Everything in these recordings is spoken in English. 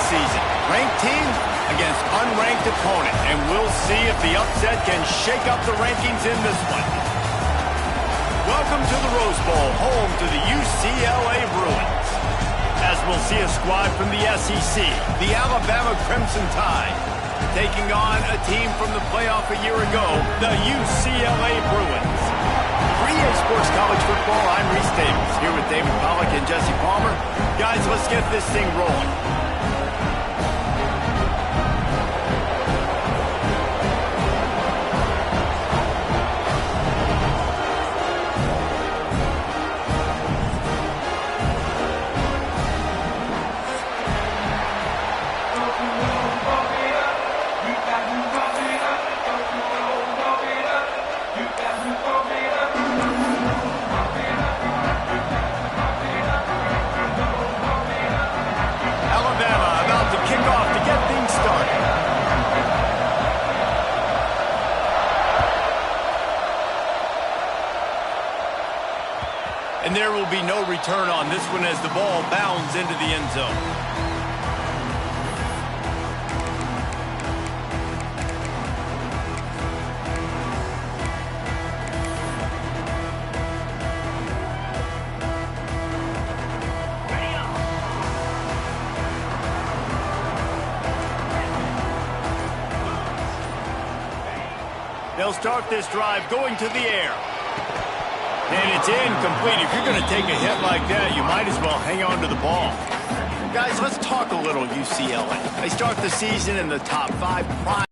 season. Ranked team against unranked opponent, and we'll see if the upset can shake up the rankings in this one. Welcome to the Rose Bowl, home to the UCLA Bruins. As we'll see a squad from the SEC, the Alabama Crimson Tide, taking on a team from the playoff a year ago, the UCLA Bruins. 3A Sports College Football, I'm Reese Davis, here with David Pollack and Jesse Palmer. Guys, let's get this thing rolling. And there will be no return on this one as the ball bounds into the end zone. They'll start this drive going to the air. And it's incomplete. If you're going to take a hit like that, you might as well hang on to the ball. Guys, let's talk a little UCLA. They start the season in the top 5 prime.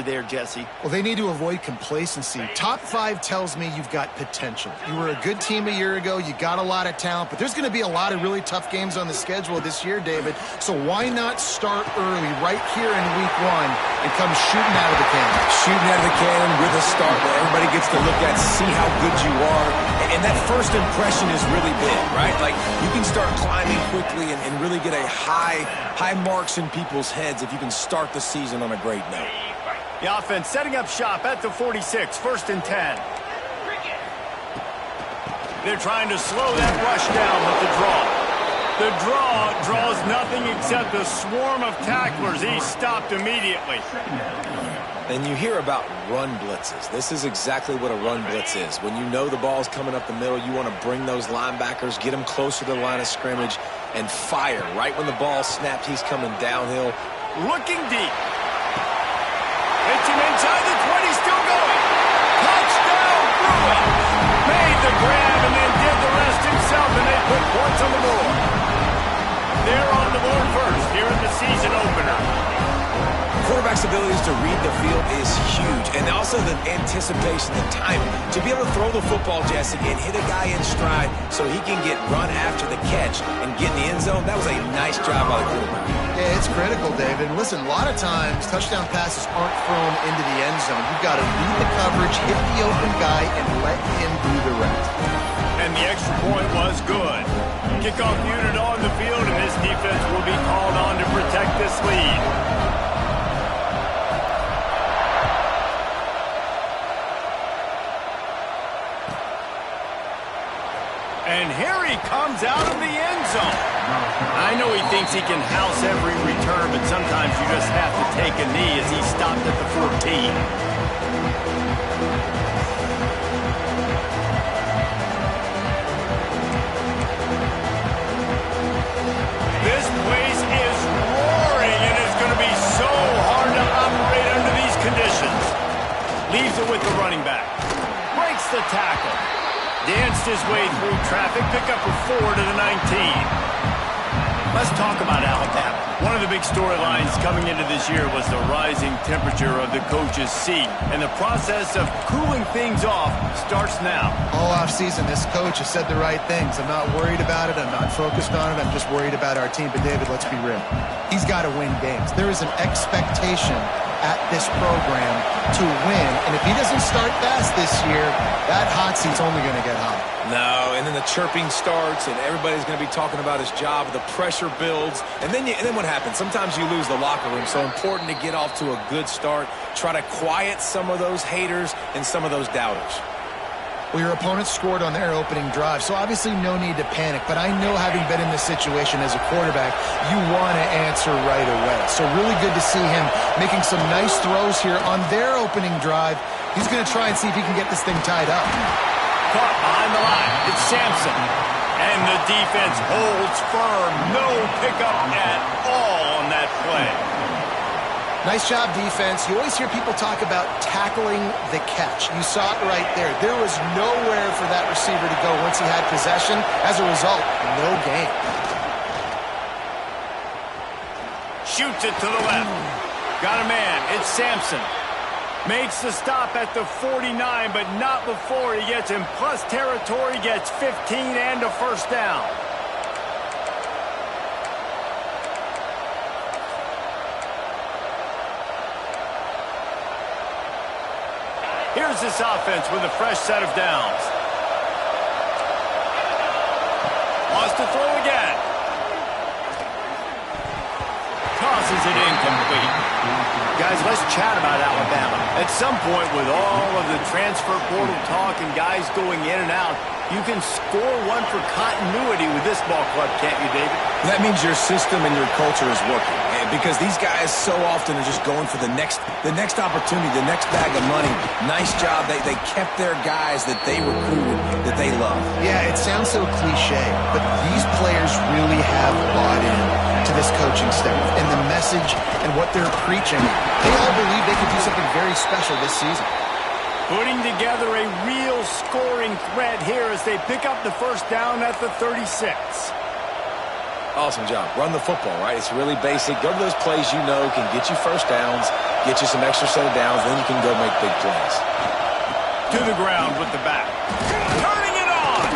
There, Jesse. Well, they need to avoid complacency. Top 5 tells me you've got potential. You were a good team a year ago. You got a lot of talent, but there's going to be a lot of really tough games on the schedule this year, David. So why not start early right here in week 1 and come shooting out of the cannon? Shooting out of the cannon with a start that everybody gets to look at, see how good you are. And that first impression is really big, right? Like, you can start climbing quickly and really get a high marks in people's heads if you can start the season on a great note. The offense setting up shop at the 46, 1st and 10. They're trying to slow that rush down with the draw. The draw draws nothing except a swarm of tacklers. He's stopped immediately. And you hear about run blitzes. This is exactly what a run blitz is. When you know the ball's coming up the middle, you want to bring those linebackers, get them closer to the line of scrimmage, and fire. Right when the ball snapped, he's coming downhill. Looking deep. Hits him inside the 20, still going. Touchdown, Bruins. Made the grab and then did the rest himself, and they put points on the board. They're on the board first here in the season opener. Quarterback's abilities to read the field is huge, and also the anticipation, the timing. To be able to throw the football, Jesse, and hit a guy in stride so he can get run after the catch and get in the end zone, that was a nice job by the quarterback. Yeah, it's critical, David. Listen, a lot of times touchdown passes aren't thrown into the end zone. You've got to read the coverage, hit the open guy, and let him do the rest. And the extra point was good. Kickoff unit on the field, and this defense will be called on to protect this lead. And here he comes out of the end zone. I know he thinks he can house every return, but sometimes you just have to take a knee as he stopped at the 14. This place is roaring, and it's going to be so hard to operate under these conditions. Leaves it with the running back. Breaks the tackle. Danced his way through traffic, pick up a 4 to the 19. Let's talk about Alabama. One of the big storylines coming into this year was the rising temperature of the coach's seat, and the process of cooling things off starts now. All offseason, this coach has said the right things. I'm not worried about it. I'm not focused on it. I'm just worried about our team. But, David, let's be real. He's got to win games. There is an expectation at this program to win, and if he doesn't start fast this year, that hot seat's only going to get hot. No, and then the chirping starts, and everybody's going to be talking about his job. The pressure builds, and then what happens? Sometimes you lose the locker room. So important to get off to a good start. Try to quiet some of those haters and some of those doubters. Well, your opponent scored on their opening drive, so obviously no need to panic. But I know, having been in this situation as a quarterback, you want to answer right away. So really good to see him making some nice throws here on their opening drive. He's going to try and see if he can get this thing tied up. Caught behind the line. It's Sampson. And the defense holds firm. No pickup at all on that play. Nice job, defense. You always hear people talk about tackling the catch. You saw it right there. There was nowhere for that receiver to go once he had possession. As a result, no gain. Shoots it to the left. Got a man. It's Sampson. Makes the stop at the 49, but not before he gets in plus territory, gets 15 and a first down. Here's this offense with a fresh set of downs. Wants to throw again. Tosses it incomplete. Guys, let's chat about Alabama. At some point, with all of the transfer portal talk and guys going in and out, you can score one for continuity with this ball club, can't you, David? That means your system and your culture is working. Because these guys so often are just going for the next opportunity, the next bag of money. Nice job. They kept their guys that they recruited, that they love. Yeah, it sounds so cliche, but these players really have bought in to this coaching staff and the message and what they're preaching. They all believe they could do something very special this season. Putting together a real scoring threat here as they pick up the first down at the 36. Awesome job. Run the football, right? It's really basic. Go to those plays you know can get you first downs, get you some extra set of downs, then you can go make big plays. To the ground with the back. Turning it on!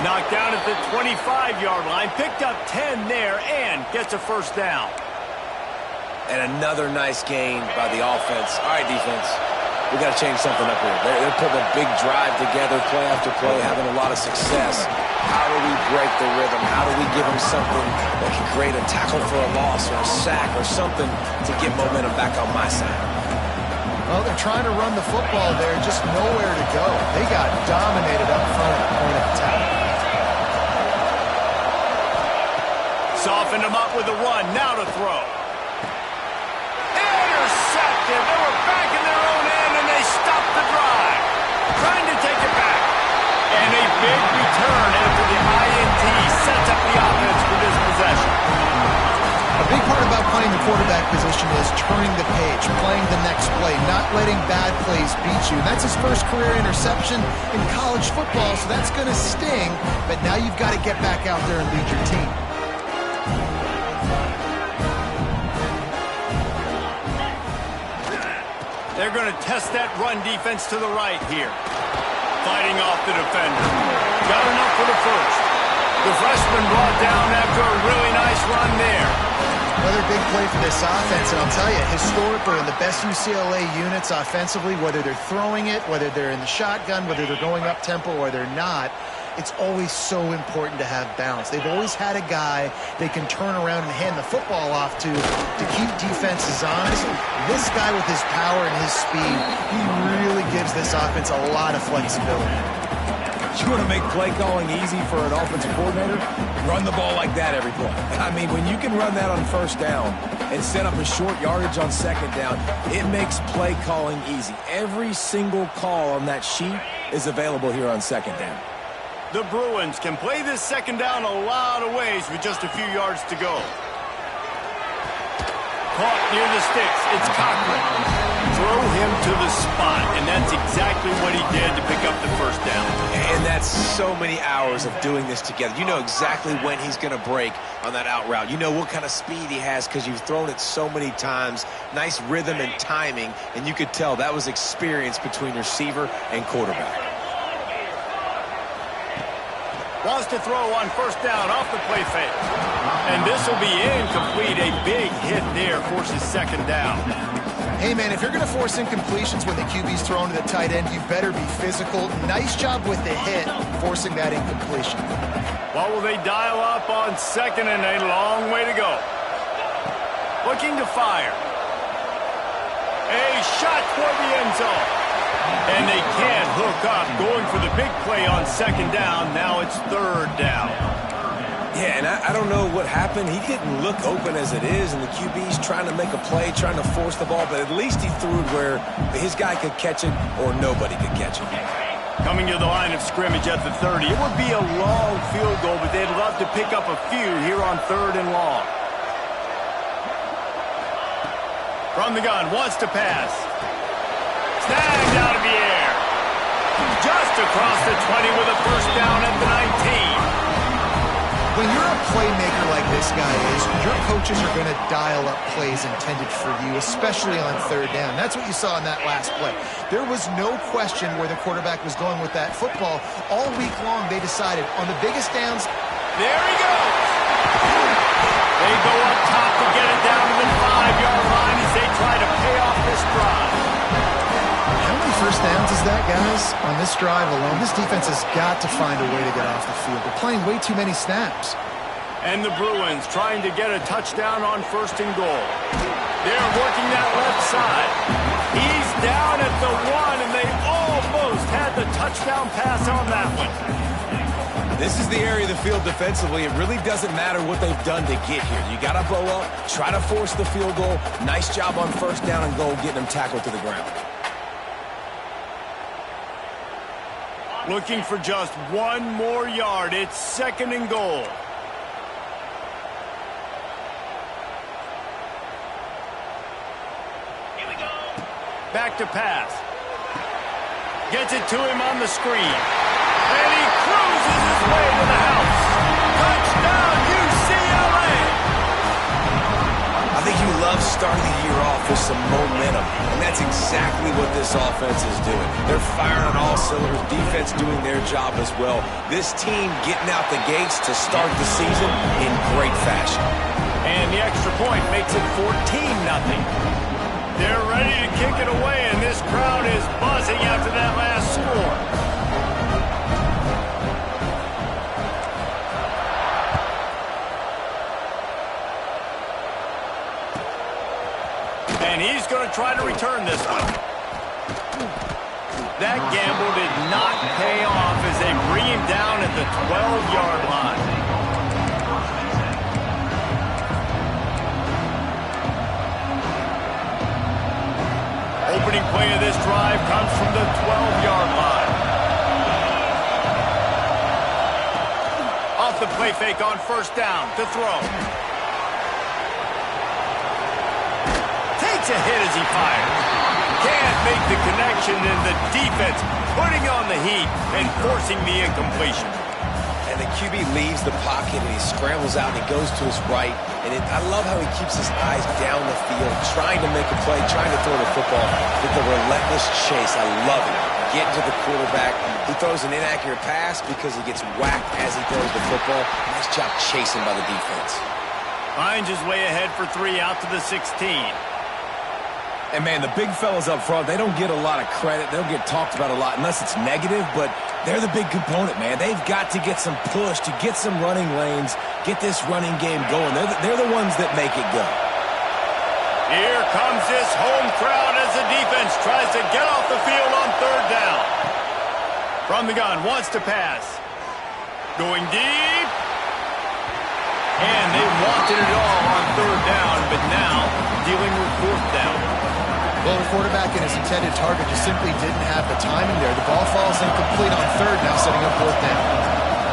Knocked down at the 25-yard line. Picked up 10 there and gets a first down. And another nice gain by the offense. All right, defense. We got to change something up here. They're putting a big drive together, play after play, having a lot of success. How do we break the rhythm? How do we give them something that can create a tackle for a loss or a sack or something to get momentum back on my side? Well, they're trying to run the football there, just nowhere to go. They got dominated up front at the point of attack. Softened them up with a run. Now to throw. Intercepted. They were back in their own end, and they stopped the drive. Trying to take it back. And a big return after the INT sets up the offense for this possession. A big part about playing the quarterback position is turning the page, playing the next play, not letting bad plays beat you. That's his first career interception in college football, so that's going to sting. But now you've got to get back out there and lead your team. They're going to test that run defense to the right here. Fighting off the defender. Got enough for the first. The freshman brought down after a really nice run there. Another big play for this offense, and I'll tell you, historically, in the best UCLA units offensively, whether they're throwing it, whether they're in the shotgun, whether they're going up-tempo or they're not, it's always so important to have balance. They've always had a guy they can turn around and hand the football off to keep defenses honest. This guy with his power and his speed, he really gives this offense a lot of flexibility. You want to make play calling easy for an offensive coordinator? Run the ball like that every play. I mean, when you can run that on first down and set up a short yardage on second down, it makes play calling easy. Every single call on that sheet is available here on second down. The Bruins can play this second down a lot of ways with just a few yards to go. Caught near the sticks. It's Cochran. Throw him to the spot, and that's exactly what he did to pick up the first down. And that's so many hours of doing this together. You know exactly when he's going to break on that out route. You know what kind of speed he has because you've thrown it so many times. Nice rhythm and timing, and you could tell that was experience between receiver and quarterback. Wants to throw on first down off the play fake. And this will be incomplete. A big hit there forces second down. Hey, man, if you're going to force incompletions when the QB's thrown to the tight end, you better be physical. Nice job with the hit, forcing that incompletion. What will they dial up on second and a long way to go? Looking to fire. A shot toward the end zone. And they can't hook up, going for the big play on second down. Now it's third down. Yeah, and I don't know what happened. He didn't look open as it is, and the QB's trying to make a play, trying to force the ball, but at least he threw it where his guy could catch it or nobody could catch it. Coming to the line of scrimmage at the 30. It would be a long field goal, but they'd love to pick up a few here on third and long. From the gun, wants to pass. Snagged out of the air. Just across the 20 with a first down at the 19. When you're a playmaker like this guy is, your coaches are going to dial up plays intended for you, especially on third down. That's what you saw in that last play. There was no question where the quarterback was going with that football. All week long, they decided on the biggest downs. There he goes. They go up top to get it down to the 5-yard line as they try to pay off this drive. How many first downs is that, guys, on this drive alone? This defense has got to find a way to get off the field. They're playing way too many snaps. And the Bruins trying to get a touchdown on first and goal. They're working that left side. He's down at the 1, and they almost had the touchdown pass on that one. This is the area of the field defensively. It really doesn't matter what they've done to get here. You got to blow up, try to force the field goal. Nice job on first down and goal, getting them tackled to the ground. Looking for just one more yard. It's second and goal. Here we go. Back to pass. Gets it to him on the screen. And he cruises his way to the house. Touchdown, UCLA! I think you love starting the year off with some momentum, and that's exactly what this offense is doing. They're firing on all cylinders, defense doing their job as well. This team getting out the gates to start the season in great fashion. And the extra point makes it 14-0. They're ready to kick it away, and this crowd is buzzing after that last score. And he's going to try to return this one. That gamble did not pay off as they bring him down at the 12-yard line. Opening play of this drive comes from the 12-yard line. Off the play fake on first down to throw. A hit as he fires. Can't make the connection, and the defense putting on the heat and forcing the incompletion. And the QB leaves the pocket, and he scrambles out, and he goes to his right. And I love how he keeps his eyes down the field, trying to make a play, trying to throw the football with the relentless chase. I love it. Getting to the quarterback. He throws an inaccurate pass because he gets whacked as he throws the football. Nice job chasing by the defense. Finds his way ahead for 3 out to the 16. And, man, the big fellas up front, they don't get a lot of credit. They'll get talked about a lot unless it's negative, but they're the big component, man. They've got to get some push, to get some running lanes, get this running game going. They're the ones that make it go. Here comes this home crowd as the defense tries to get off the field on third down. From the gun, wants to pass. Going deep. And they wanted it all on third down, but now dealing with fourth down. Well, the quarterback and his intended target just simply didn't have the timing there. The ball falls incomplete on third, now setting up fourth down.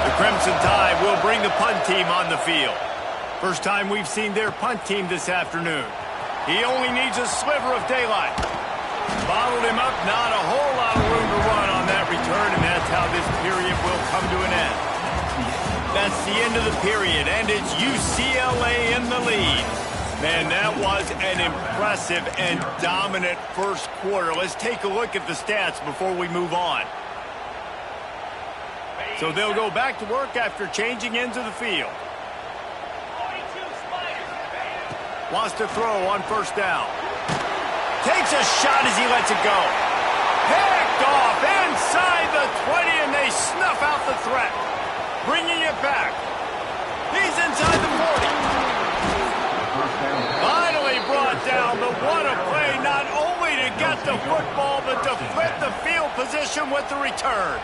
The Crimson Tide will bring the punt team on the field. First time we've seen their punt team this afternoon. He only needs a sliver of daylight. Bottled him up, not a whole lot of room to run on that return, and that's how this period will come to an end. That's the end of the period, and it's UCLA in the lead. Man, that was an impressive and dominant first quarter. Let's take a look at the stats before we move on. So they'll go back to work after changing into the field. Wants to throw on first down. Takes a shot as he lets it go. Picked off inside the 20, and they snuff out the threat. Bringing it back. He's inside the 40. Finally brought down, but what a play, not only to get the football, but to flip the field position with the return.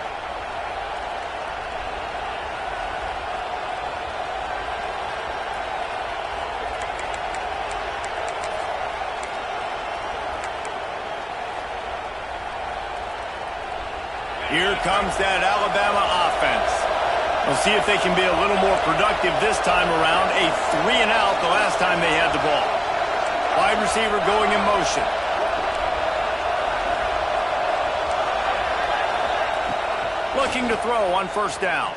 Here comes that Alabama offense. We'll see if they can be a little more productive this time around. A 3-and-out the last time they had the ball. Wide receiver going in motion. Looking to throw on first down.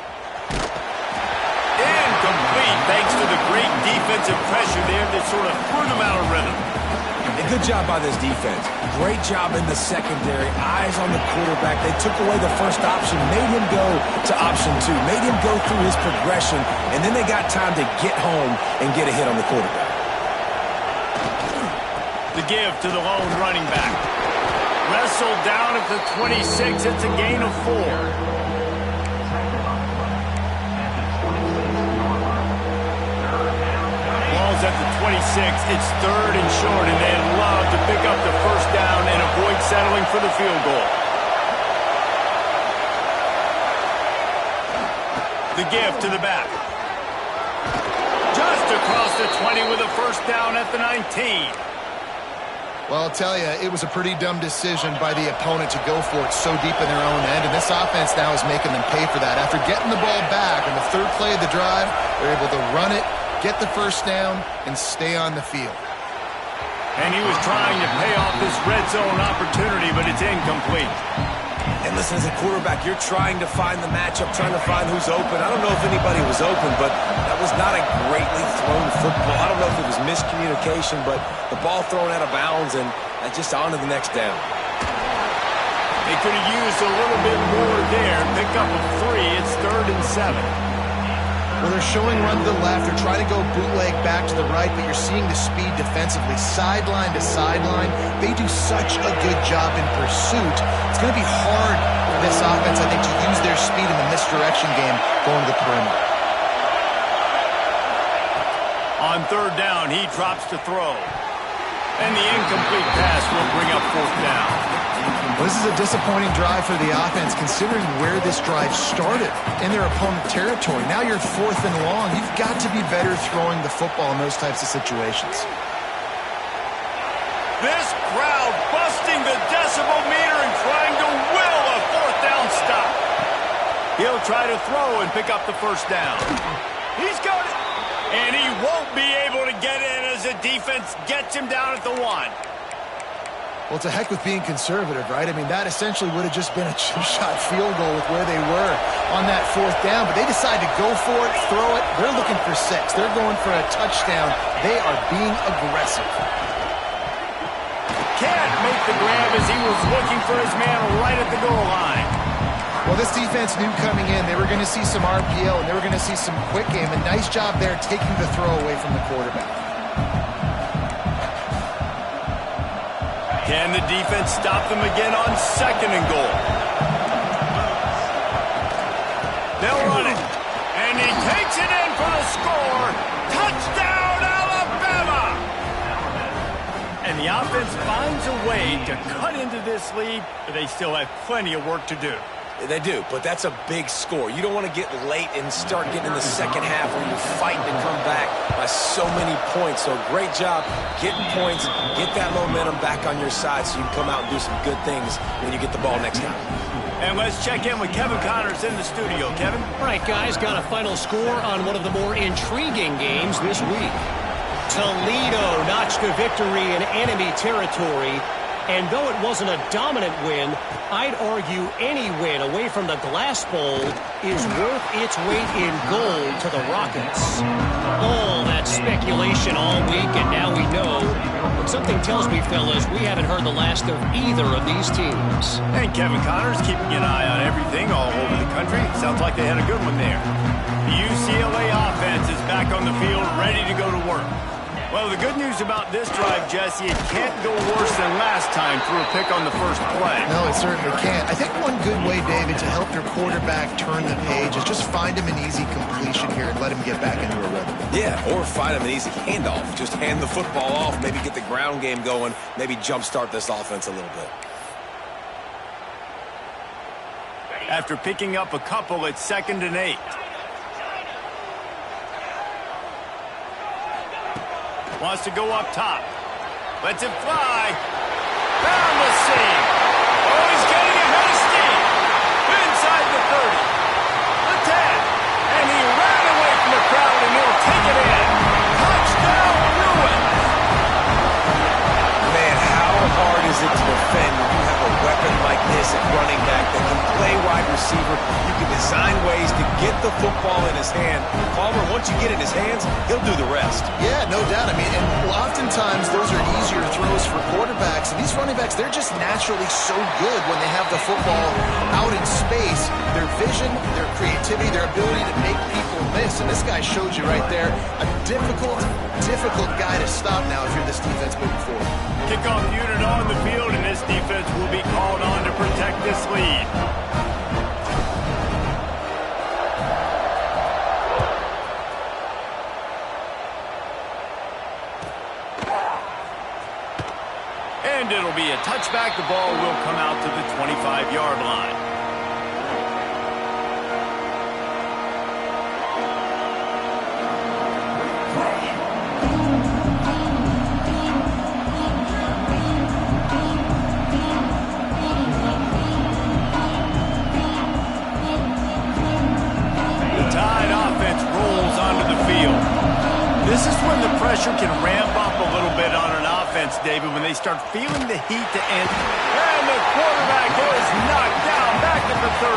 Incomplete thanks to the great defensive pressure there that sort of threw them out of rhythm. A good job by this defense. Great job in the secondary. Eyes on the quarterback. They took away the first option, made him go to option 2, made him go through his progression, and then they got time to get home and get a hit on the quarterback. The give to the lone running back. Wrestled down at the 26. It's a gain of 4. At the 26, it's 3rd and short, and they'd love to pick up the first down and avoid settling for the field goal. The give to the back. Just across the 20 with a first down at the 19. Well, I'll tell you, it was a pretty dumb decision by the opponent to go for it so deep in their own end, and this offense now is making them pay for that. After getting the ball back in the 3rd play of the drive, they're able to run it, get the first down, and stay on the field. And he was trying to pay off this red zone opportunity, but it's incomplete. And listen, as a quarterback, you're trying to find the matchup, trying to find who's open. I don't know if anybody was open, but that was not a greatly thrown football. I don't know if it was miscommunication, but the ball thrown out of bounds, and just on to the next down. They could have used a little bit more there. Pick up a 3. It's 3rd and 7. Well, they're showing run to the left. They're trying to go bootleg back to the right, but you're seeing the speed defensively, sideline to sideline. They do such a good job in pursuit. It's going to be hard for this offense, I think, to use their speed in the misdirection game going to the perimeter. On 3rd down, he drops to throw. And the incomplete pass will bring up 4th down. Well, this is a disappointing drive for the offense, considering where this drive started in their opponent territory. Now you're 4th and long. You've got to be better throwing the football in those types of situations. This crowd busting the decibel meter and trying to will a 4th down stop. He'll try to throw and pick up the first down. He's got it. And he won't be able to get in as the defense gets him down at the 1. Well, it's a heck with being conservative, right? I mean, that essentially would have just been a chip-shot field goal with where they were on that 4th down. But they decide to go for it, throw it. They're looking for 6. They're going for a touchdown. They are being aggressive. Can't make the grab as he was looking for his man right at the goal line. Well, this defense knew coming in they were going to see some RPO and they were going to see some quick game. A nice job there taking the throw away from the quarterback. Can the defense stop them again on 2nd and goal? They'll run it. And he takes it in for the score. Touchdown, Alabama! And the offense finds a way to cut into this lead, but they still have plenty of work to do. They do, but that's a big score. You don't want to get late and start getting in the second half where you're fighting to come back by so many points. So great job getting points, get that momentum back on your side so you can come out and do some good things when you get the ball next time. And let's check in with Kevin Connors in the studio. Kevin? All right, guys, got a final score on one of the more intriguing games this week. Toledo notched a victory in enemy territory. And though it wasn't a dominant win, I'd argue any win away from the Glass Bowl is worth its weight in gold to the Rockets. All that speculation all week, and now we know. But something tells me, fellas, we haven't heard the last of either of these teams. And Kevin Connors keeping an eye on everything all over the country. Sounds like they had a good one there. The UCLA offense is back on the field, ready to go to work. Well, the good news about this drive, Jesse, it can't go worse than last time through a pick on the first play. No, it certainly can't. I think one good way, David, to help your quarterback turn the page is just find him an easy completion here and let him get back into a rhythm. Yeah, or find him an easy handoff. Just hand the football off, maybe get the ground game going, maybe jumpstart this offense a little bit. After picking up a couple, it's 2nd and 8. Wants to go up top. Lets it fly. Found the seam. Oh, he's getting ahead of steam. Inside the 30. The 10. And he ran away from the crowd, and he'll take it in. Touchdown, Bruins. Man, how hard is it to defend when you have a weapon like this at running back that can play wide receiver? You can design ways to get the football in his hand. Palmer, once you get it in his hands, he'll do the rest. Yeah, no doubt. I mean, and oftentimes those are easier throws for quarterbacks. And these running backs, they're just naturally so good when they have the football out in space. Their vision, their creativity, their ability to make people miss. And this guy showed you right there a difficult guy to stop now if you're this defense moving forward. Kickoff unit on the field, and this defense will be called on to protect this lead. And it'll be a touchback. The ball will come out to the 25-yard line. This is when the pressure can ramp up a little bit on an offense, David, when they start feeling the heat to end. And the quarterback is knocked down back at the 13.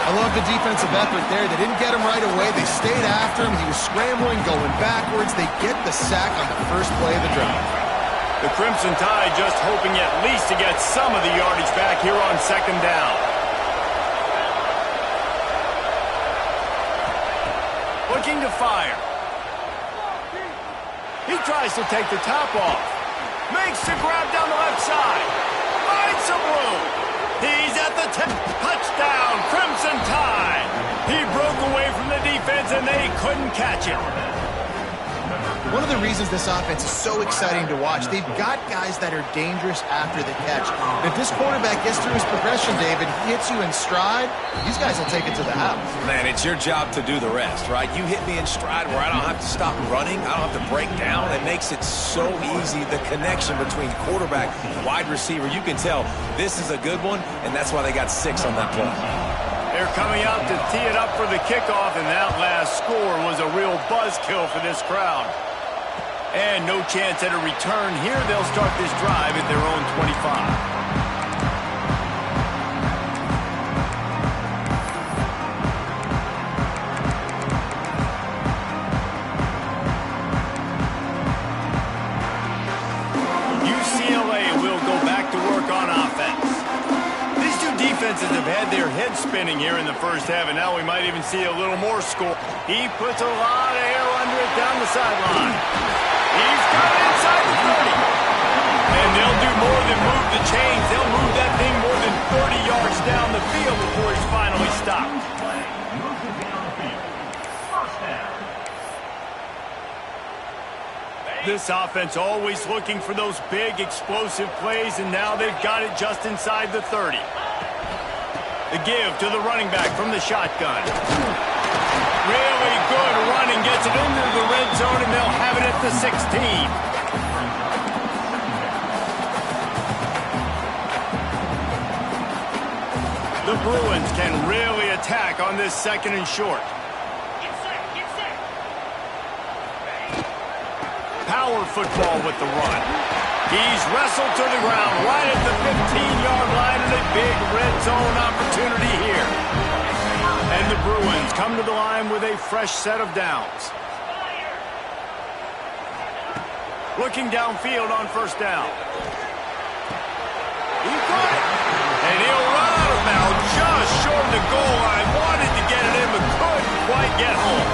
I love the defensive effort there. They didn't get him right away. They stayed after him. He was scrambling, going backwards. They get the sack on the first play of the drive. The Crimson Tide just hoping at least to get some of the yardage back here on 2nd down. Looking to fire. He tries to take the top off. Makes the grab down the left side. Finds some room. He's at the 10. Touchdown, Crimson Tide. He broke away from the defense, and they couldn't catch him. One of the reasons this offense is so exciting to watch, they've got guys that are dangerous after the catch. And if this quarterback gets through his progression, David, hits you in stride, these guys will take it to the house. Man, it's your job to do the rest, right? You hit me in stride where I don't have to stop running. I don't have to break down. It makes it so easy, the connection between quarterback and wide receiver. You can tell this is a good one, and that's why they got 6 on that play. They're coming out to tee it up for the kickoff, and that last score was a real buzzkill for this crowd. And no chance at a return here. They'll start this drive at their own 25. Defenses have had their heads spinning here in the first half, and now we might even see a little more score. He puts a lot of air under it down the sideline. He's got it inside the 30. And they'll do more than move the chains. They'll move that thing more than 30 yards down the field before he's finally stopped. This offense always looking for those big, explosive plays, and now they've got it just inside the 30. The give to the running back from the shotgun. Really good running, gets it into the red zone, and they'll have it at the 16. The Bruins can really attack on this 2nd and short. Power football with the run. He's wrestled to the ground right at the 15-yard line, and a big red zone opportunity here. And the Bruins come to the line with a fresh set of downs. Looking downfield on 1st down. He got it. And he'll run out of bounds just short of the goal line. Wanted to get it in, but couldn't quite get home.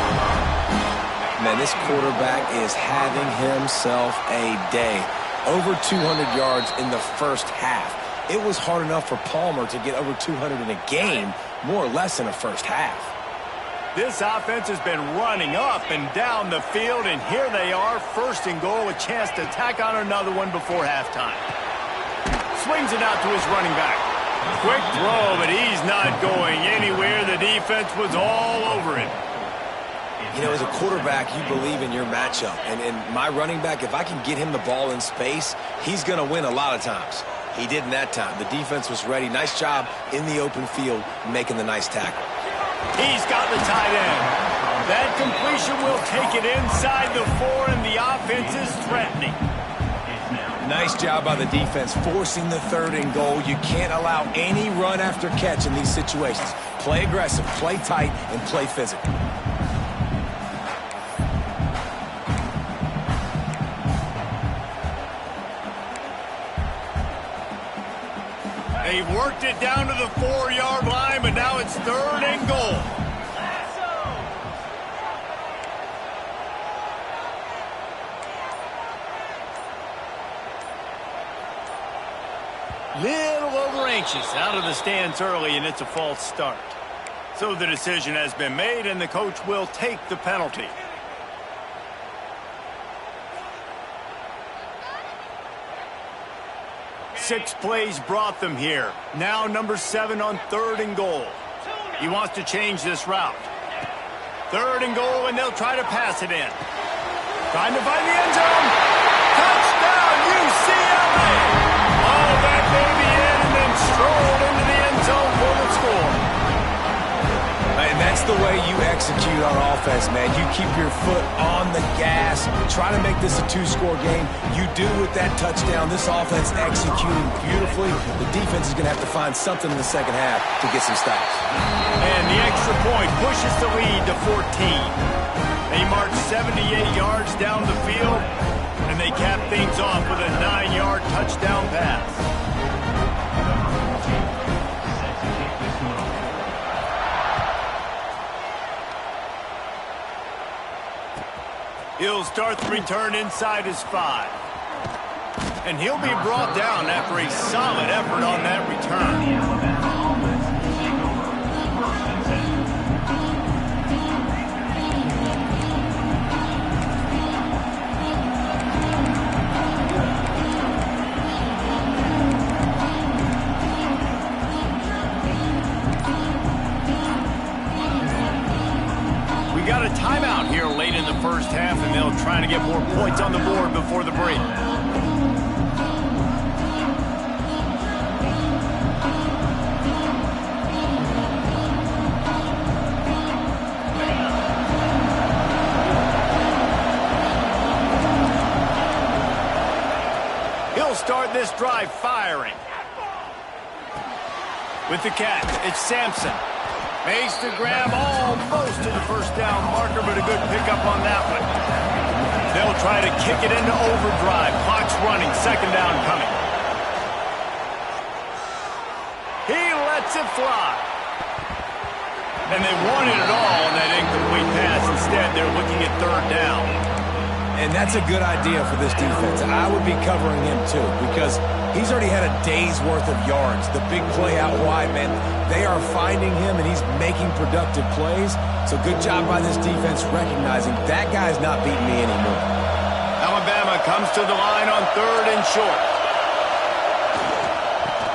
man, this quarterback is having himself a day. Over 200 yards in the first half. It was hard enough for Palmer to get over 200 in a game, more or less in a first half. This offense has been running up and down the field, and here they are, first and goal, a chance to tack on another one before halftime. Swings it out to his running back. Quick throw, but he's not going anywhere. The defense was all over him. You know, as a quarterback, you believe in your matchup. And my running back, if I can get him the ball in space, he's going to win a lot of times. He did in that time. The defense was ready. Nice job in the open field making the nice tackle. He's got the tight end. That completion will take it inside the 4, and the offense is threatening. Nice job by the defense forcing the 3rd and goal. You can't allow any run after catch in these situations. Play aggressive, play tight, and play physical. They've worked it down to the 4-yard line, but now it's 3rd and goal. Little over anxious out of the stands early, and it's a false start. So the decision has been made, and the coach will take the penalty. Six plays brought them here. Now number 7 on 3rd and goal. He wants to change this route. 3rd and goal, and they'll try to pass it in. Trying to find the end zone. Touchdown, UCLA! Oh, that may be in, and then strolled into the end zone for the score. And that's the way you execute on offense, man. You keep your foot on the gas. Try to make this a 2-score game. You do with that touchdown. This offense executing beautifully. The defense is going to have to find something in the second half to get some stops. And the extra point pushes the lead to 14. They march 78 yards down the field, and they cap things off with a 9-yard touchdown pass. He'll start the return inside his 5. And he'll be brought down after a solid effort on that return. Got a timeout here late in the first half, and they'll try to get more points on the board before the break. He'll start this drive firing. With the catch, it's Sampson. Makes the grab almost to the first down marker, but a good pickup on that one. They'll try to kick it into overdrive. Clock's running, 2nd down coming. He lets it fly. And they wanted it all on that incomplete pass. Instead, they're looking at 3rd down. And that's a good idea for this defense. I would be covering him too, because he's already had a day's worth of yards. The big play out wide, man, they are finding him, and he's making productive plays. So good job by this defense recognizing that guy's not beating me anymore. Alabama comes to the line on 3rd and short.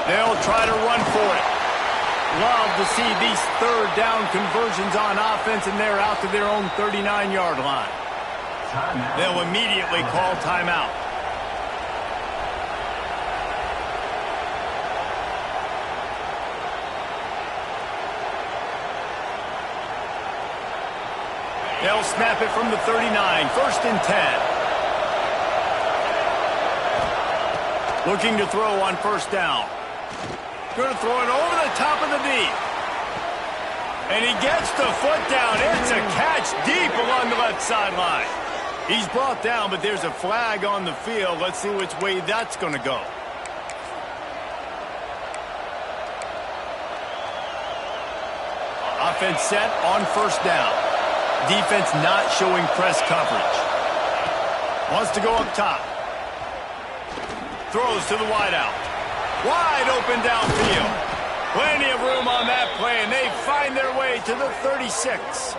They'll try to run for it. Love to see these 3rd down conversions on offense, and they're out to their own 39-yard line. They'll immediately call timeout. They'll snap it from the 39, 1st and 10. Looking to throw on 1st down. Going to throw it over the top of the deep. And he gets the foot down. It's a catch deep along the left sideline. He's brought down, but there's a flag on the field. Let's see which way that's going to go. Offense set on 1st down. Defense not showing press coverage. Wants to go up top. Throws to the wideout. Wide open downfield. Plenty of room on that play, and they find their way to the 36.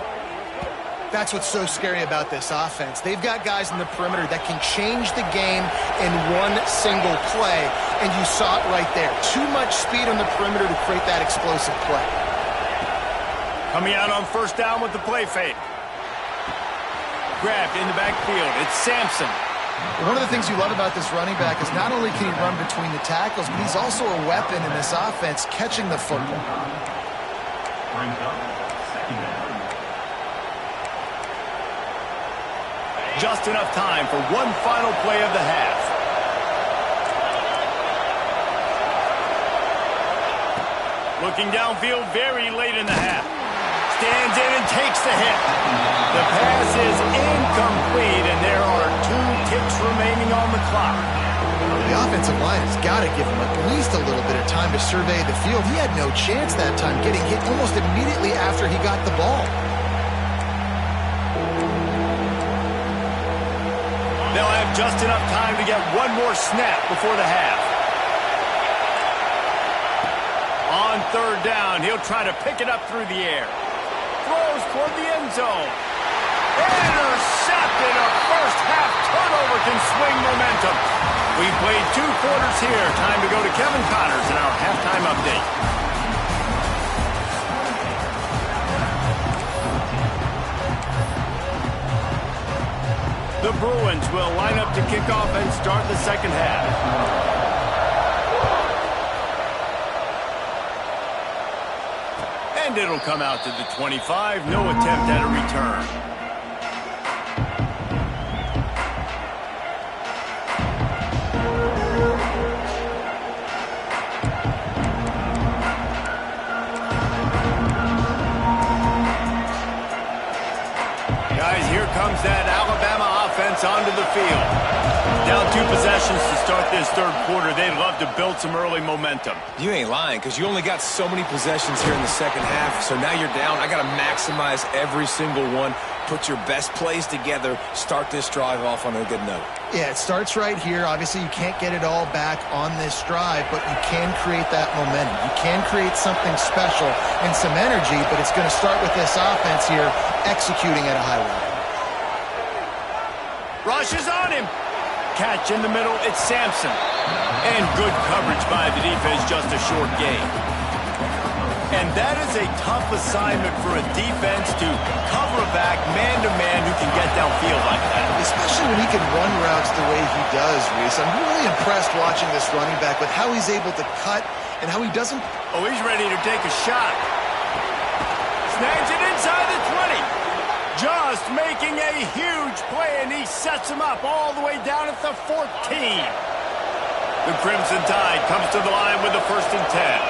That's what's so scary about this offense. They've got guys in the perimeter that can change the game in one single play, and you saw it right there. Too much speed on the perimeter to create that explosive play. Coming out on first down with the play fake. Grabbed in the backfield. It's Sampson. One of the things you love about this running back is not only can he run between the tackles, but he's also a weapon in this offense catching the football. Just enough time for one final play of the half. Looking downfield very late in the half. Stands in and takes the hit. The pass is incomplete, and there are 2 ticks remaining on the clock. The offensive line has got to give him at least a little bit of time to survey the field. He had no chance that time, getting hit almost immediately after he got the ball. They'll have just enough time to get one more snap before the half. On third down, he'll try to pick it up through the air. Throws toward the end zone. Intercepted. A first half turnover can swing momentum. We've played 2 quarters here. Time to go to Kevin Connors in our halftime update. The Bruins will line up to kick off and start the second half. And it'll come out to the 25. No attempt at a return. Guys, here comes that Alabama offense onto the field. Down 2 possessions to start this third quarter. They'd love to build some early momentum. You ain't lying, because you only got so many possessions here in the second half, so now you're down. I got to maximize every single one. Put your best plays together. Start this drive off on a good note. Yeah, it starts right here. Obviously, you can't get it all back on this drive, but you can create that momentum. You can create something special and some energy, but it's going to start with this offense here executing at a high level. Rushes on him. Catch in the middle, it's Sampson. And good coverage by the defense, just a short gain. And that is a tough assignment for a defense to cover a back man-to-man who can get downfield like that. Especially when he can run routes the way he does, Reese. I'm really impressed watching this running back with how he's able to cut and how he doesn't... Oh, he's ready to take a shot. Snags it inside the 20. Just making a huge play, and he sets him up all the way down at the 14. The Crimson Tide comes to the line with the 1st and 10.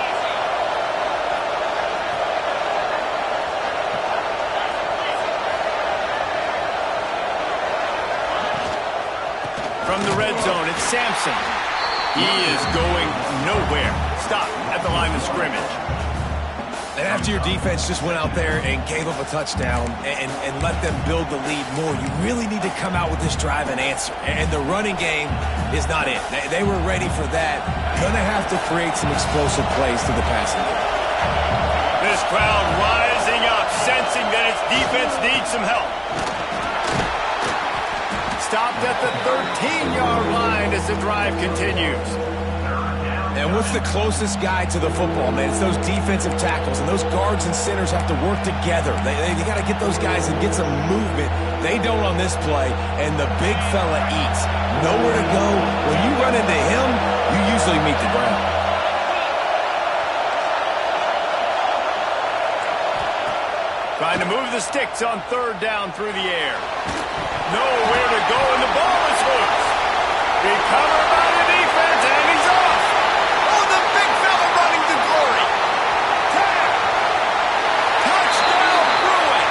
From the red zone, it's Sampson. He is going nowhere. Stop at the line of scrimmage. And after your defense just went out there and gave up a touchdown and let them build the lead more, you really need to come out with this drive and answer. And the running game is not it. They were ready for that. Gonna have to create some explosive plays to the passing game. This crowd rising up, sensing that its defense needs some help. Stopped at the 13-yard line as the drive continues. And what's the closest guy to the football, man? It's those defensive tackles, and those guards and centers have to work together. They got to get those guys and get some movement. They don't on this play, and the big fella eats. Nowhere to go. When you run into him, you usually meet the ground. Trying to move the sticks on third down through the air. Nowhere to go, and the ball is hooked. Recovered by the defense, and he's off. Oh, the big fella running to glory. Tag. Touchdown, Bruin.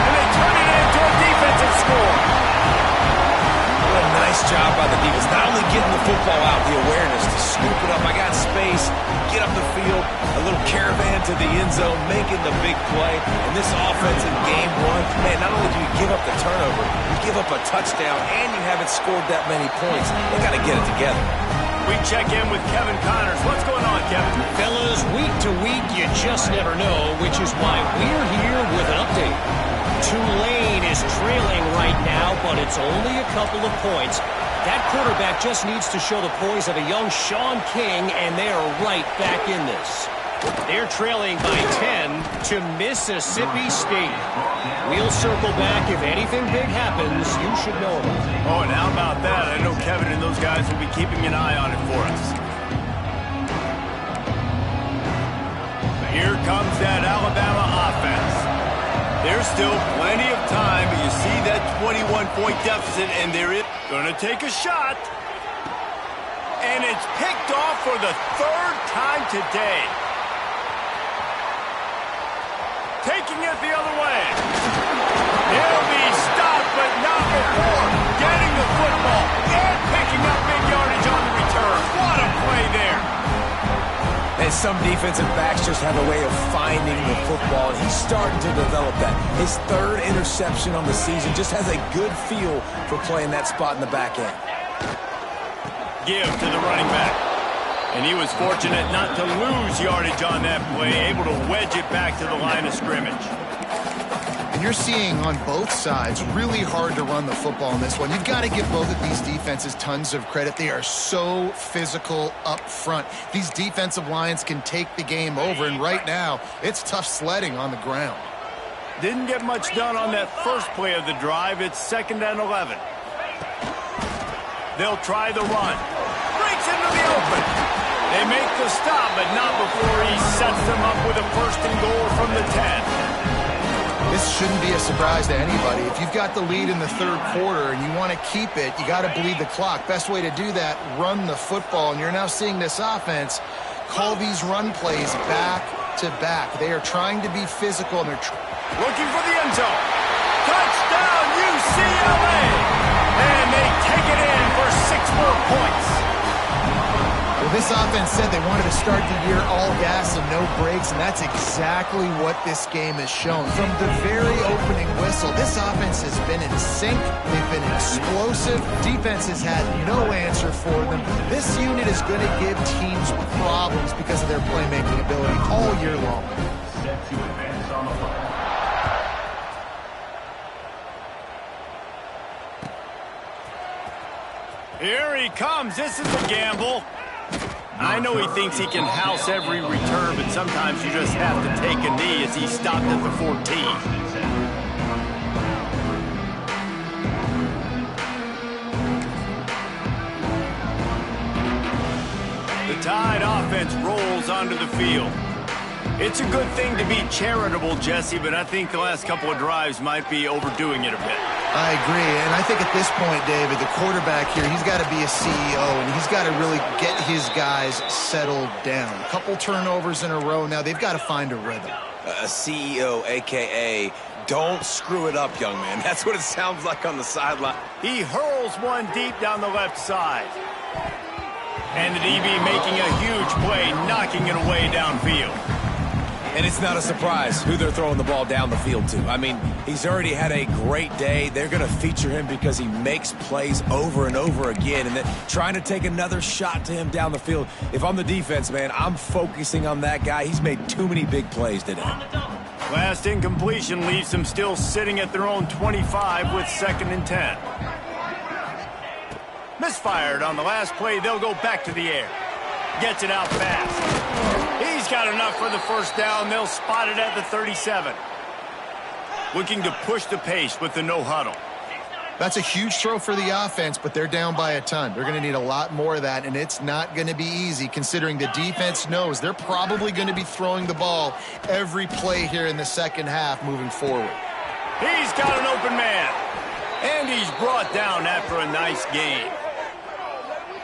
And they turn it into a defensive score. What a nice job by the defense. Not only getting the football out, the awareness to scoop it up. I got space, get up the field, a little caravan to the end zone, making the big play. And this offense in game one, man, not only do you give up the turnover, you give up a touchdown, and you haven't scored that many points. They got to get it together. We check in with Kevin Connors. What's going on, Kevin? Fellas, week to week, you just never know, which is why we're here with an update. Tulane is trailing right now, but it's only a couple of points. That quarterback just needs to show the poise of a young Sean King, and they are right back in this. They're trailing by 10 to Mississippi State. We'll circle back if anything big happens you should know about. Oh, and how about that? I know Kevin and those guys will be keeping an eye on it for us. Here comes that Alabama offense. There's still plenty of time, but you see that 21-point deficit, and they're going to take a shot. And it's picked off for the third time today. Taking it the other way. He'll be stopped, but not before getting the football and picking up big yardage on the return. What a play there. And some defensive backs just have a way of finding the football, and he's starting to develop that. His third interception on the season, just has a good feel for playing that spot in the back end. Give to the running back. And he was fortunate not to lose yardage on that play, able to wedge it back to the line of scrimmage. And you're seeing on both sides really hard to run the football in this one. You've got to give both of these defenses tons of credit. They are so physical up front. These defensive lines can take the game over, and right now it's tough sledding on the ground. Didn't get much done on that first play of the drive. It's 2nd and 11. They'll try the run. Breaks into the open. They make the stop, but not before he sets them up with a 1st and goal from the 10. This shouldn't be a surprise to anybody. If you've got the lead in the third quarter and you want to keep it, you got to bleed the clock. Best way to do that, run the football. And you're now seeing this offense call these run plays back to back. They are trying to be physical, and they're looking for the end zone. Touchdown, UCLA! And they take it in for 6 more points. Well, this offense said they wanted to start the year all gas and no brakes, and that's exactly what this game has shown. From the very opening whistle, this offense has been in sync. They've been explosive. Defense has had no answer for them. This unit is going to give teams problems because of their playmaking ability all year long. Here he comes. This is a gamble. I know he thinks he can house every return, but sometimes you just have to take a knee as he stopped at the 14. The Tide offense rolls onto the field. It's a good thing to be charitable, Jesse, but I think the last couple of drives might be overdoing it a bit. I agree, and I think at this point, David, the quarterback here, he's got to be a CEO, and he's got to really get his guys settled down. A couple turnovers in a row now. They've got to find a rhythm. A CEO, a.k.a. don't screw it up, young man. That's what it sounds like on the sideline. He hurls one deep down the left side. And the DB making a huge play, knocking it away downfield. And it's not a surprise who they're throwing the ball down the field to. I mean, he's already had a great day. They're going to feature him because he makes plays over and over again. And then trying to take another shot to him down the field. If I'm the defense, man, I'm focusing on that guy. He's made too many big plays today. Last incompletion leaves them still sitting at their own 25 with 2nd and 10. Misfired on the last play. They'll go back to the air. Gets it out fast. He's got enough for the 1st down. They'll spot it at the 37. Looking to push the pace with the no huddle. That's a huge throw for the offense, but they're down by a ton. They're going to need a lot more of that, and it's not going to be easy considering the defense knows they're probably going to be throwing the ball every play here in the second half moving forward. He's got an open man, and he's brought down after a nice game.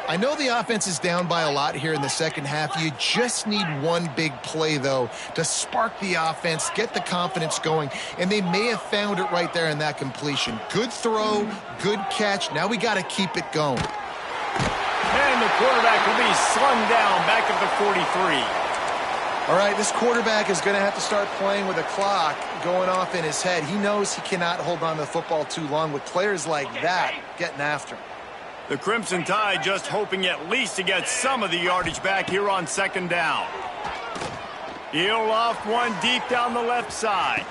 I know the offense is down by a lot here in the second half. You just need one big play, though, to spark the offense, get the confidence going, and they may have found it right there in that completion. Good throw, good catch. Now we got to keep it going. And the quarterback will be slung down back at the 43. All right, this quarterback is going to have to start playing with a clock going off in his head. He knows he cannot hold on to the football too long with players like that getting after him. The Crimson Tide just hoping at least to get some of the yardage back here on second down. He'll loft one deep down the left side.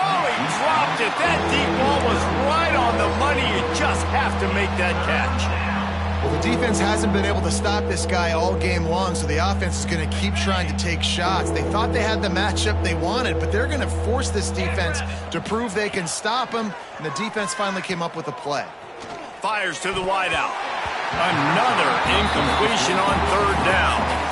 Oh, he dropped it. That deep ball was right on the money. You just have to make that catch. Well, the defense hasn't been able to stop this guy all game long, so the offense is going to keep trying to take shots. They thought they had the matchup they wanted, but they're going to force this defense to prove they can stop him, and the defense finally came up with a play. Fires to the wideout. Another incompletion on third down.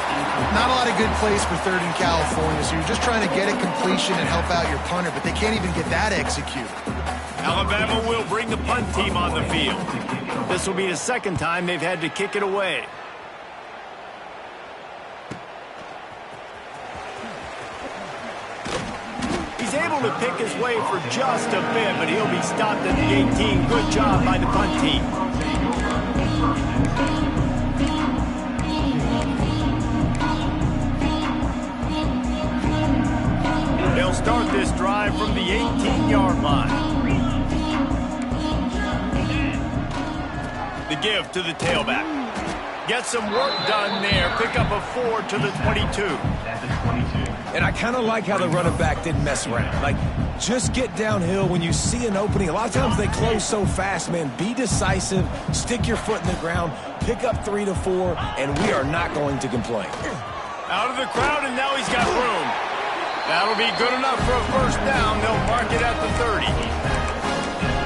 Not a lot of good plays for third in California, so you're just trying to get a completion and help out your punter, but they can't even get that executed. Alabama will bring the punt team on the field. This will be the second time they've had to kick it away. He's able to pick his way for just a bit, but he'll be stopped at the 18. Good job by the punt team. They'll start this drive from the 18-yard line. The give to the tailback. Get some work done there. Pick up a 4 to the 22. And I kind of like how the running back didn't mess around. Like, just get downhill when you see an opening. A lot of times they close so fast, man. Be decisive. Stick your foot in the ground. Pick up 3 to 4, and we are not going to complain. Out of the crowd, and now he's got room. That'll be good enough for a first down. They'll mark it at the 30.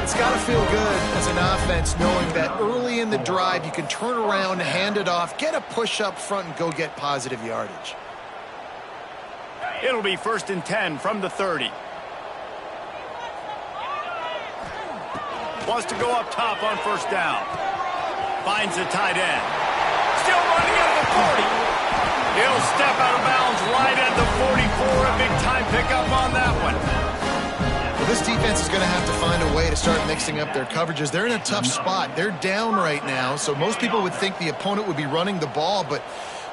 It's got to feel good as an offense knowing that early in the drive you can turn around, hand it off, get a push up front, and go get positive yardage. It'll be 1st and 10 from the 30. Wants to go up top on first down. Finds the tight end. Still running at the 40. He'll step out of bounds right at the 44. A big-time pickup on that one. Well, this defense is going to have to find a way to start mixing up their coverages. They're in a tough spot. They're down right now, so most people would think the opponent would be running the ball, but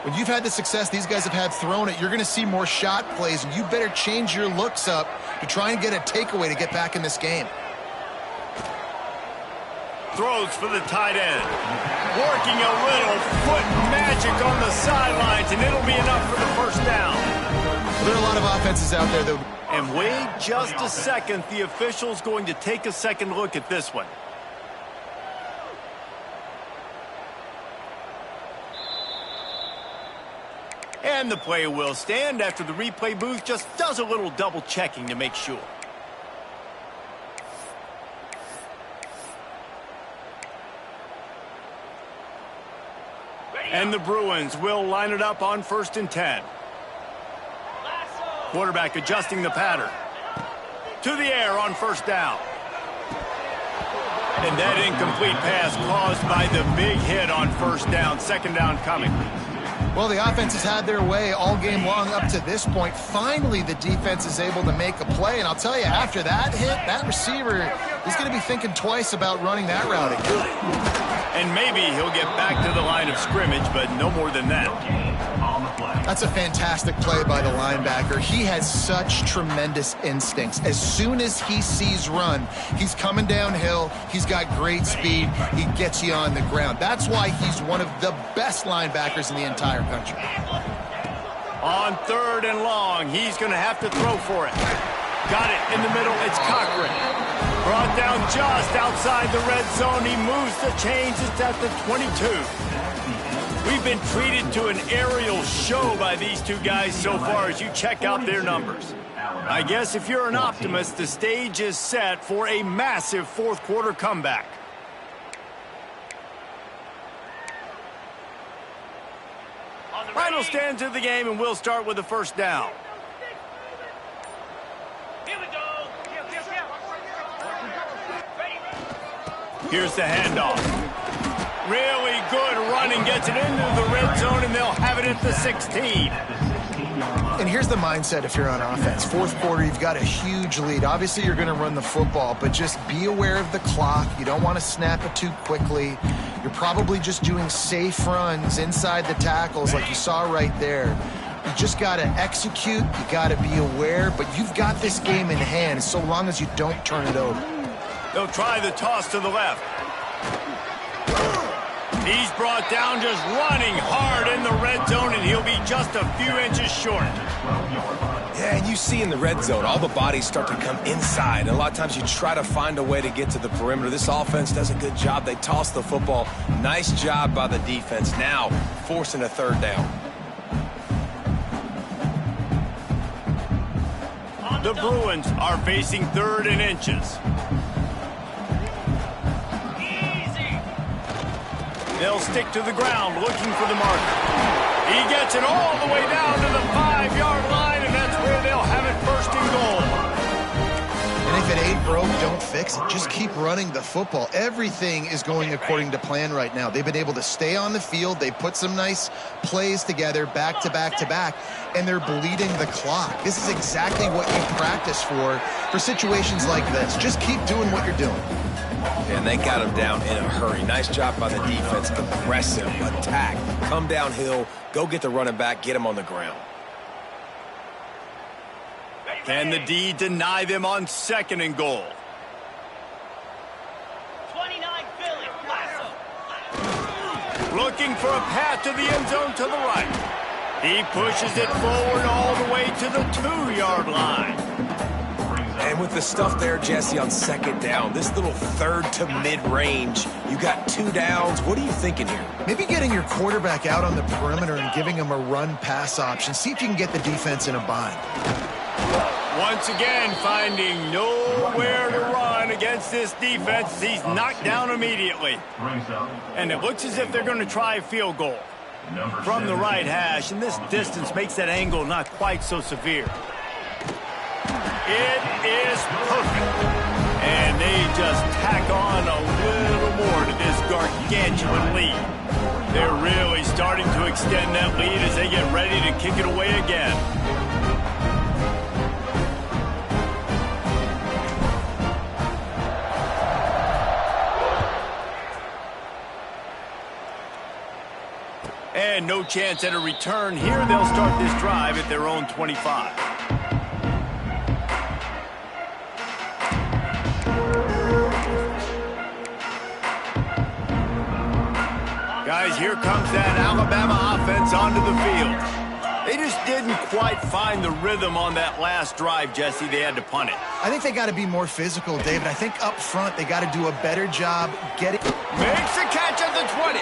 when you've had the success these guys have had throwing it, you're going to see more shot plays, and you better change your looks up to try and get a takeaway to get back in this game. Throws for the tight end. Working a little foot magic on the sidelines, and it'll be enough for the first down. There are a lot of offenses out there that... And wait just a second. The official's going to take a second look at this one. And the play will stand after the replay booth just does a little double checking to make sure. And the Bruins will line it up on 1st and 10. Quarterback adjusting the pattern. To the air on first down. And that incomplete pass caused by the big hit on first down. Second down coming. Well, the offense has had their way all game long up to this point. Finally, the defense is able to make a play. And I'll tell you, after that hit, that receiver is going to be thinking twice about running that route again. And maybe he'll get back to the line of scrimmage, but no more than that. That's a fantastic play by the linebacker. He has such tremendous instincts. As soon as he sees run, he's coming downhill. He's got great speed. He gets you on the ground. That's why he's one of the best linebackers in the entire country. On 3rd and long, he's going to have to throw for it. Got it in the middle. It's Cochran. Brought down just outside the red zone. He moves the chains. It's at the 22. We've been treated to an aerial show by these two guys so far as you check out their numbers. I guess if you're an optimist, the stage is set for a massive fourth quarter comeback. Final stands of the game, and we'll start with the first down. Here's the handoff. Really good running, gets it into the red zone, and they'll have it at the 16. And here's the mindset if you're on offense. Fourth quarter, you've got a huge lead. Obviously, you're going to run the football, but just be aware of the clock. You don't want to snap it too quickly. You're probably just doing safe runs inside the tackles like you saw right there. You just got to execute. You got to be aware, but you've got this game in hand so long as you don't turn it over. They'll try the toss to the left. He's brought down just running hard in the red zone, and he'll be just a few inches short. Yeah, and you see in the red zone, all the bodies start to come inside. And a lot of times you try to find a way to get to the perimeter. This offense does a good job. They toss the football. Nice job by the defense. Now forcing a third down. The Bruins are facing 3rd and inches. They'll stick to the ground looking for the marker. He gets it all the way down to the 5-yard line, and that's where they'll have it 1st and goal. And if it ain't broke, don't fix it. Just keep running the football. Everything is going according to plan right now. They've been able to stay on the field. They put some nice plays together back to back to back, and they're bleeding the clock. This is exactly what you practice for situations like this. Just keep doing what you're doing. And they got him down in a hurry. Nice job by the defense. Aggressive attack. Come downhill. Go get the running back. Get him on the ground. Can the D deny them on 2nd and goal? 29 Philly. Lasso. Looking for a path to the end zone to the right. He pushes it forward all the way to the 2-yard line. And with the stuff there, Jesse, on 2nd down, this little 3rd to mid-range, you got 2 downs. What are you thinking here? Maybe getting your quarterback out on the perimeter and giving him a run-pass option. See if you can get the defense in a bind. Once again, finding nowhere to run against this defense. He's knocked down immediately. And it looks as if they're going to try a field goal from the right hash. And this distance makes that angle not quite so severe. It is perfect. And they just tack on a little more to this gargantuan lead. They're really starting to extend that lead as they get ready to kick it away again. And no chance at a return here. They'll start this drive at their own 25. Guys, here comes that Alabama offense onto the field. They just didn't quite find the rhythm on that last drive, Jesse. They had to punt it. I think they got to be more physical, David. I think up front they got to do a better job getting... Makes the catch at the 20.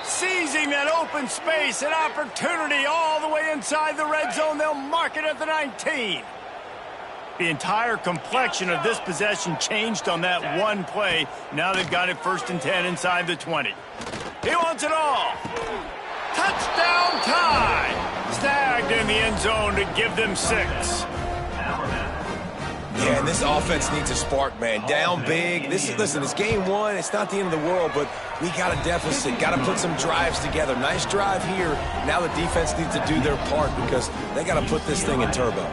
Seizing that open space, an opportunity all the way inside the red zone. They'll mark it at the 19. The entire complexion of this possession changed on that one play. Now they've got it 1st and 10 inside the 20. He wants it all. Touchdown tie. Snagged in the end zone to give them 6. Yeah, and this offense needs a spark, man. Down big. Listen, it's game 1. It's not the end of the world, but we got a deficit. Got to put some drives together. Nice drive here. Now the defense needs to do their part because they got to put this thing in turbo.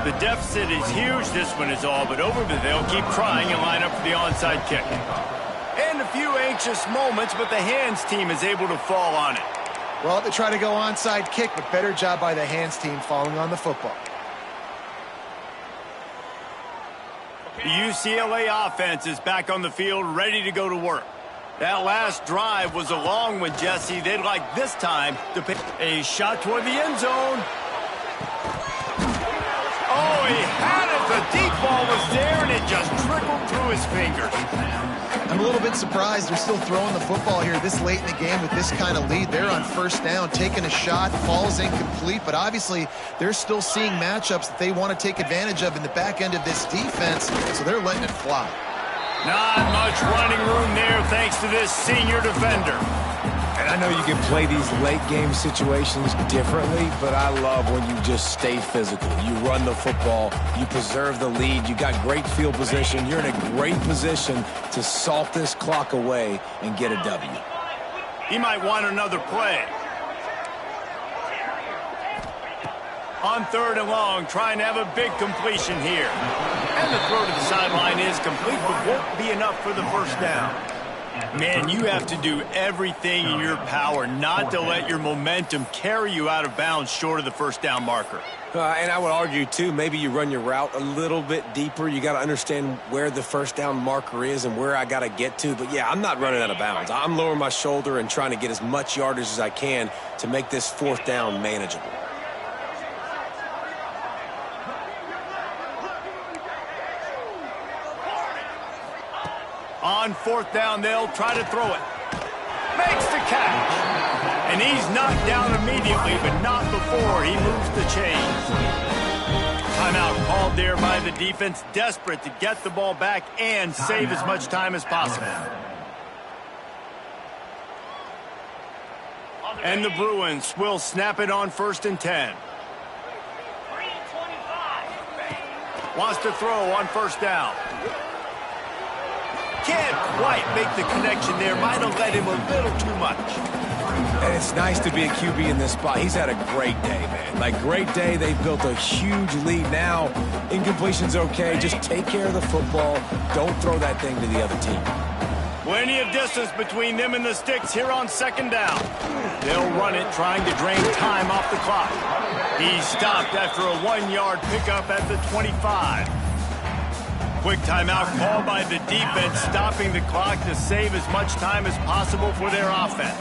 The deficit is huge. This one is all but over, but they'll keep trying and line up for the onside kick. And a few anxious moments, but the hands team is able to fall on it. Well, they try to go onside kick, but better job by the hands team falling on the football. The UCLA offense is back on the field, ready to go to work. That last drive was a long one, Jesse. They'd like this time to pick a shot toward the end zone. Oh, he had it. The deep ball was there, and it just trickled through his fingers. I'm a little bit surprised they're still throwing the football here this late in the game with this kind of lead. They're on 1st down, taking a shot, falls incomplete, but obviously they're still seeing matchups that they want to take advantage of in the back end of this defense, so they're letting it fly. Not much running room there thanks to this senior defender. And I know you can play these late-game situations differently, but I love when you just stay physical. You run the football, you preserve the lead, you got great field position, you're in a great position to salt this clock away and get a W. He might want another play. On 3rd and long, trying to have a big completion here. And the throw to the sideline is complete, but won't be enough for the 1st down. Man, you have to do everything in your power not to let your momentum carry you out of bounds short of the first down marker. And I would argue, too, maybe you run your route a little bit deeper. You got to understand where the first down marker is and where I got to get to. But, yeah, I'm not running out of bounds. I'm lowering my shoulder and trying to get as much yardage as I can to make this fourth down manageable. On fourth down, they'll try to throw it. Makes the catch. And he's knocked down immediately, but not before he moves the chains. Timeout called there by the defense, desperate to get the ball back and save as much time as possible. And the Bruins will snap it on 1st and 10. Wants to throw on first down. Can't quite make the connection there. Might have led him a little too much. And it's nice to be a QB in this spot. He's had a great day, man. Like, great day. They've built a huge lead now. Incompletion's okay. Just take care of the football. Don't throw that thing to the other team. Plenty of distance between them and the sticks here on 2nd down. They'll run it, trying to drain time off the clock. He's stopped after a 1-yard pickup at the 25. Quick timeout called by the defense, stopping the clock to save as much time as possible for their offense.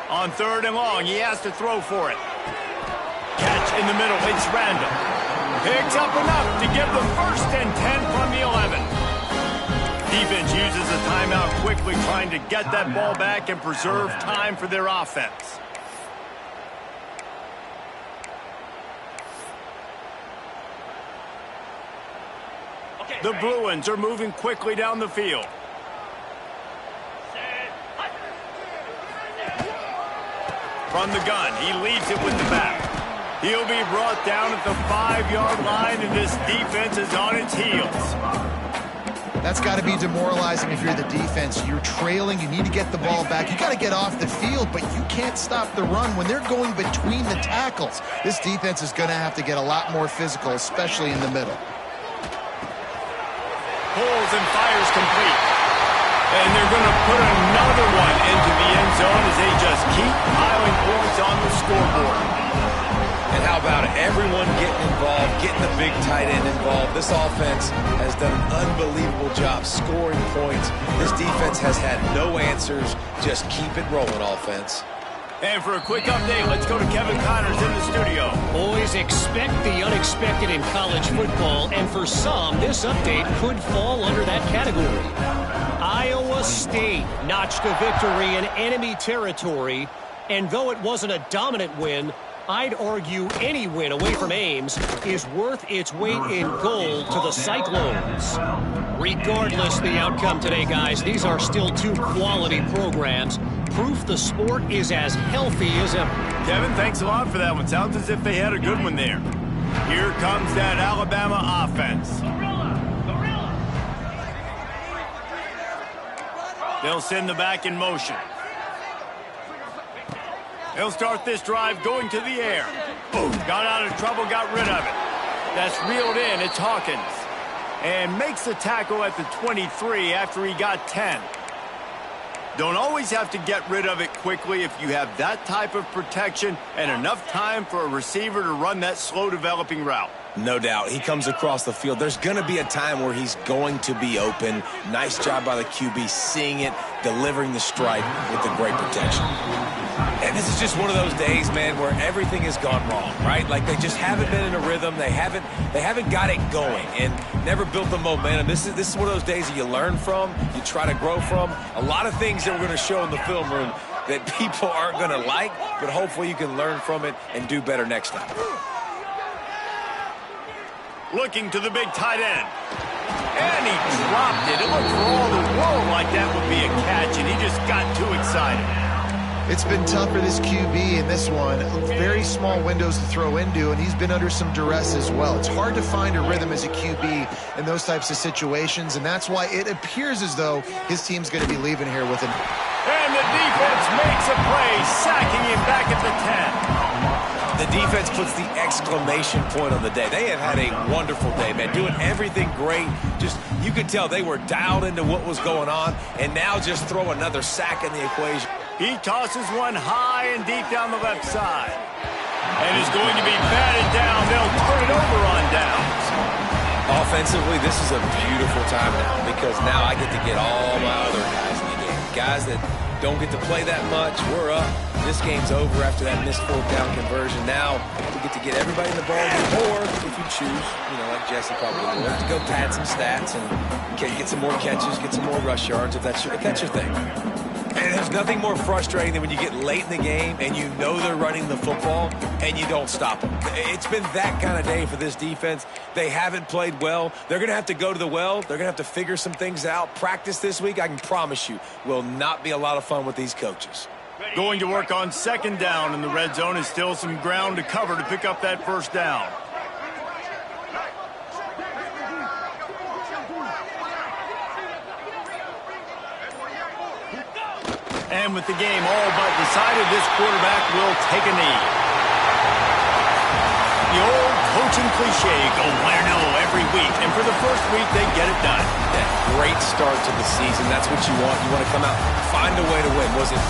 On 3rd and long, he has to throw for it. Catch in the middle, it's Randall. Picks up enough to give the 1st and 10 from the 11. Defense uses a timeout quickly, trying to get that ball back and preserve time for their offense. The Bruins are moving quickly down the field. From the gun, he leads it with the back. He'll be brought down at the 5-yard line, and this defense is on its heels. That's got to be demoralizing if you're the defense. You're trailing. You need to get the ball back. You got to get off the field, but you can't stop the run when they're going between the tackles. This defense is going to have to get a lot more physical, especially in the middle. Pulls and fires complete. And they're going to put another one into the end zone as they just keep piling points on the scoreboard. And how about it? Everyone getting involved, getting the big tight end involved. This offense has done an unbelievable job scoring points. This defense has had no answers. Just keep it rolling, offense. And for a quick update, let's go to Kevin Connors in the studio. Boys, expect the unexpected in college football, and for some, this update could fall under that category. Iowa State notched a victory in enemy territory, and though it wasn't a dominant win, I'd argue any win away from Ames is worth its weight in gold to the Cyclones. Regardless the outcome today, guys, these are still two quality programs. Proof the sport is as healthy as ever. Kevin, thanks a lot for that one. Sounds as if they had a good one there. Here comes that Alabama offense. They'll send the back in motion. They'll start this drive going to the air. Boom, got out of trouble, got rid of it. That's reeled in, it's Hawkins. And makes the tackle at the 23 after he got 10. Don't always have to get rid of it quickly if you have that type of protection and enough time for a receiver to run that slow-developing route. No doubt. He comes across the field. There's going to be a time where he's going to be open. Nice job by the QB seeing it, delivering the strike with the great protection. And this is just one of those days, man, where everything has gone wrong, right? Like they just haven't been in a rhythm. They haven't got it going and never built the momentum. This is one of those days that you learn from, you try to grow from. A lot of things that we're going to show in the film room that people aren't going to like, but hopefully you can learn from it and do better next time. Looking to the big tight end. And he dropped it. It looked for all the world like that would be a catch, and he just got too excited. It's been tough for this QB in this one. Very small windows to throw into, and he's been under some duress as well. It's hard to find a rhythm as a QB in those types of situations, and that's why it appears as though his team's going to be leaving here with him. And the defense makes a play, sacking him back at the 10. the defense puts the exclamation point on the day. They have had a wonderful day, man, doing everything great. Just, you could tell they were dialed into what was going on, and now just throw another sack in the equation. He tosses one high and deep down the left side. And is going to be batted down. They'll turn it over on downs. Offensively, this is a beautiful time now because now I get to get all my other guys in the game. Guys that don't get to play that much, we're up. This game's over after that missed fourth down conversion. Now we get to get everybody in the ball game, or if you choose, like Jesse probably would, to go pad some stats and get some more catches, get some more rush yards if that's your thing. And there's nothing more frustrating than when you get late in the game and you know they're running the football and you don't stop them. It's been that kind of day for this defense. They haven't played well. They're going to have to go to the well. They're going to have to figure some things out. Practice this week, I can promise you, will not be a lot of fun with these coaches. Going to work on second down in the red zone is still some ground to cover to pick up that first down. And with the game all but decided, this quarterback will take a knee. The old coaching cliche, go win or no every week. And for the first week, they get it done. Yeah, great start to the season. That's what you want. You want to come out, find a way to win. Was it